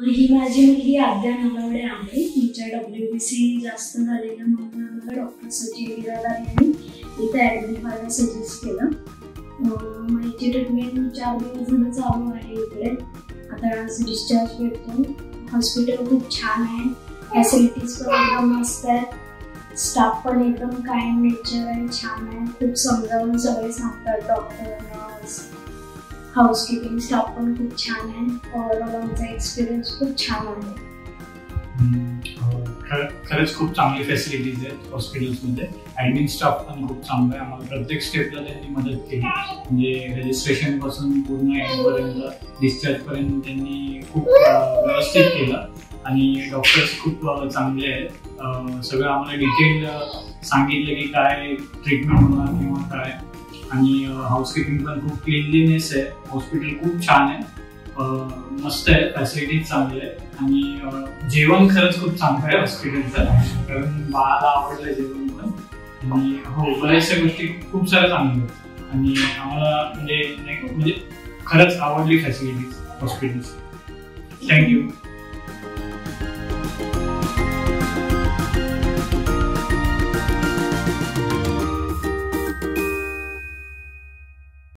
ही माझी मुलगी आद्या नलवडे आहे. तिच्या WBC जास्त झालेलं म्हणून आम्हाला डॉक्टर सचिन बिरादार यांनी इथे ॲडमिट व्हायला सजेस्ट केलं. हिची ट्रीटमेंट 4 दिवस झालं चालू आहे इकडे. आता आज डिस्चार्ज भेटतो. हॉस्पिटल खूप छान आहे, फॅसिलिटीज पण एकदम मस्त आहेत, स्टाफ पण एकदम काइंड नेचर आहे, छान आहे, खूप समजावून सगळे सांगतात. डॉक्टर, नर्स, हाऊसकीपिंग स्टाफ पण खूप छान आहे. ओव्हरऑल आमचा एक्सपिरियन्स खूप छान आहे. खरंच खूप चांगली फॅसिलिटीज आहेत हॉस्पिटल्समध्ये. ॲडमिन स्टाफ पण खूप चांगला आहे. आम्हाला प्रत्येक स्टेपला त्यांनी मदत केली, म्हणजे रजिस्ट्रेशन पासून पूर्ण एंडपर्यंत डिस्चार्जपर्यंत त्यांनी खूप व्यवस्थित केलं. आणि डॉक्टर्स खूप चांगले आहेत. सगळं आम्हाला डिटेल सांगितलं की काय ट्रीटमेंट होणार किंवा काय. आणि हाऊसकीपिंग पण खूप क्लिनलीनेस आहे. हॉस्पिटल खूप छान आहे, मस्त आहे, फॅसिलिटीज चांगले आहे. आणि जेवण खरंच खूप चांगलं आहे हॉस्पिटलचं, कारण मला आवडलं जेवण पण. आणि हो, बऱ्याचशा गोष्टी खूप साऱ्या चांगल्या आहेत. आणि आम्हाला म्हणजे खरंच आवडली फॅसिलिटीज हॉस्पिटल्स. थँक्यू.